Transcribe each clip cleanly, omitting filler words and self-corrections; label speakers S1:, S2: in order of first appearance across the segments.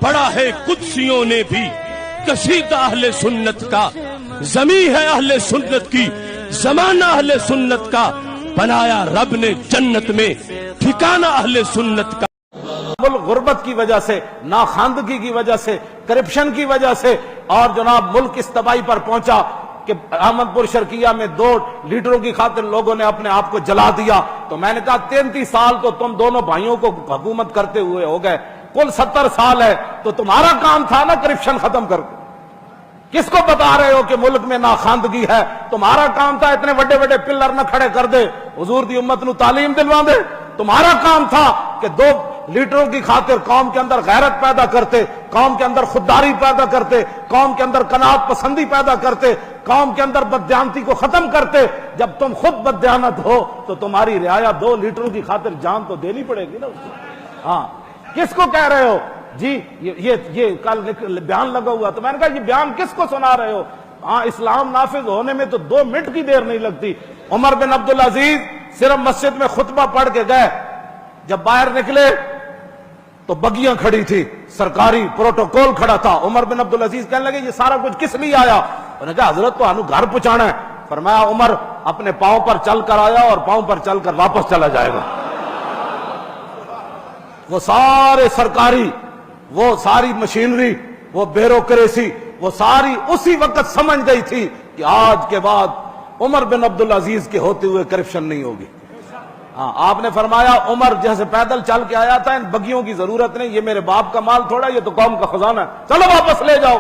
S1: پڑھا ہے قدسیوں نے بھی قصیدہ اہل سنت کا، زمین ہے اہل سنت کی، زمانہ اہل سنت کا، بنایا رب نے جنت میں ٹھکانہ اہل سنت کا۔
S2: ملک غربت کی وجہ سے، ناخواندگی کی وجہ سے، کرپشن کی وجہ سے، اور جناب ملک اس تباہی پر پہنچا کہ احمد پور شرقیہ میں 2 لیٹروں کی خاطر لوگوں نے اپنے آپ کو جلا دیا۔ تو میں نے کہا 33 سال تو تم دونوں بھائیوں کو حکومت کرتے ہوئے ہو گئے، کل 70 سال ہے، تو تمہارا کام تھا نا کرپشن ختم کر کے۔ کس کو بتا رہے ہو کہ ملک میں ناخواندگی ہے؟ تمہارا کام تھا اتنے بڑے بڑے پلر نہ کھڑے کر دے، حضور دی امت نو تعلیم دلوا دے۔ تمہارا کام تھا کہ 2 لیٹروں کی خاطر قوم کے اندر غیرت پیدا کرتے، قوم کے اندر خودداری پیدا کرتے، قوم کے اندر قناعت پسندی پیدا کرتے، قوم کے اندر بددیانتی کو ختم کرتے۔ جب تم خود بددیانت ہو تو تمہاری رعایا 2 لیٹروں کی خاطر جان تو دینی پڑے گی نا اس کو۔ ہاں، کس کو کہہ رہے ہو جی؟ یہ کل بیان لگا ہوا، تو میں نے کہا یہ بیان کس کو سنا رہے ہو؟ ہاں، اسلام نافذ ہونے میں تو 2 منٹ کی دیر نہیں لگتی۔ عمر بن عبدالعزیز صرف مسجد میں خطبہ پڑھ کے گئے، جب باہر نکلے تو بگیاں کھڑی تھی، سرکاری پروٹوکول کھڑا تھا۔ عمر بن عبدالعزیز کہنے لگے یہ سارا کچھ کس لیے آیا؟ انہوں نے کہا حضرت تو ہمیں گھر پہنچانا ہے۔ فرمایا عمر اپنے پاؤں پر چل کر آیا اور پاؤں پر چل کر واپس چلا جائے گا۔ وہ سارے سرکاری، وہ ساری مشینری، وہ بیوروکریسی، وہ ساری اسی وقت سمجھ گئی تھی کہ آج کے بعد عمر بن عبدالعزیز کے ہوتے ہوئے کرپشن نہیں ہوگی۔ ہاں، آپ نے فرمایا عمر جیسے پیدل چل کے آیا تھا، ان بگیوں کی ضرورت نہیں، یہ میرے باپ کا مال تھوڑا، یہ تو قوم کا خزانہ ہے، چلو واپس لے جاؤ۔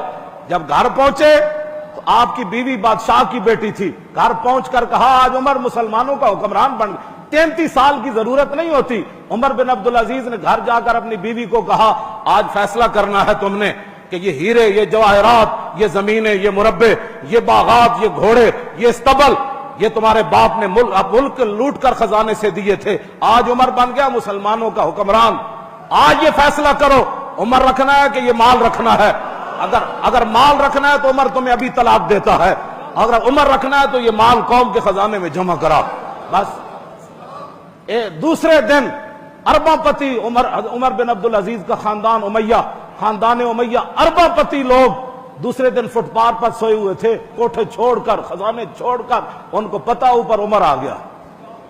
S2: جب گھر پہنچے تو آپ کی بیوی بادشاہ کی بیٹی تھی، گھر پہنچ کر کہا آج عمر مسلمانوں کا حکمران بن گیا۔ 33 سال کی ضرورت نہیں ہوتی۔ عمر بن عبدالعزیز نے گھر جا کر اپنی بیوی کو کہا آج فیصلہ کرنا ہے تم نے کہ یہ ہیرے، یہ جواہرات، یہ زمینیں، یہ مربع، یہ باغات، یہ گھوڑے، یہ استبل، یہ تمہارے باپ نے ملک لوٹ کر خزانے سے دیے تھے، آج عمر بن گیا مسلمانوں کا حکمران، آج یہ فیصلہ کرو عمر رکھنا ہے کہ یہ مال رکھنا ہے۔ اگر مال رکھنا ہے تو عمر تمہیں ابھی طلاق دیتا ہے، اگر عمر رکھنا ہے تو یہ مال قوم کے خزانے میں جمع کرا۔ بس دوسرے دن ارباں پتی عمر بن عبدالعزیز کا خاندان امیہ ارباں پتی لوگ دوسرے دن فٹ پاتھ پر سوئے ہوئے تھے، کوٹھے چھوڑ کر، خزانے چھوڑ کر، ان کو پتا اوپر عمر آ گیا۔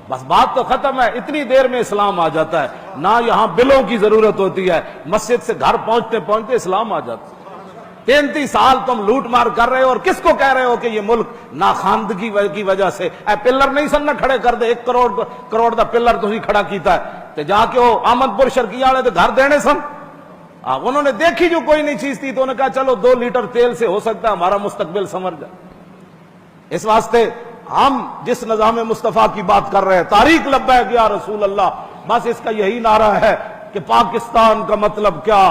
S2: بس بات تو ختم ہے، اتنی دیر میں اسلام آ جاتا ہے، نہ یہاں بلوں کی ضرورت ہوتی ہے، مسجد سے گھر پہنچتے پہنچتے اسلام آ جاتا ہے۔ 33 سال تم لوٹ مار کر رہے ہو، اور کس کو کہہ رہے ہو کہ یہ ملک ناخواندگی کی وجہ سے پلر نہیں سن نہ کھڑے کر دے، 1 کروڑ دا پلر تسی کھڑا کیتا ہے تے جا کے وہ احمد پور شرقیہ والے تے گھر دینے سن۔ انہوں نے دیکھی جو کوئی نہیں چیز تھی تو انہوں نے کہا چلو 2 لیٹر تیل سے ہو سکتا ہے ہمارا مستقبل سنور جائے۔ اس واسطے ہم جس نظام مصطفیٰ کی بات کر رہے ہیں، تاریخ لبیک یا رسول اللہ، بس اس کا یہی نعرہ ہے کہ پاکستان کا مطلب کیا،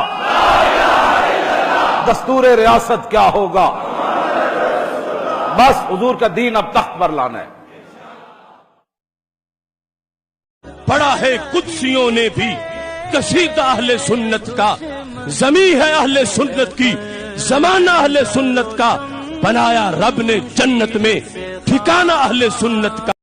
S2: دستور ریاست کیا ہوگا، بس حضور کا دین اب تخت پر لانا ہے۔
S1: پڑھا ہے قدسیوں نے بھی قصیدہ اہل سنت کا، زمین ہے اہل سنت کی، زمانہ اہل سنت کا، بنایا رب نے جنت میں ٹھکانہ اہل سنت کا۔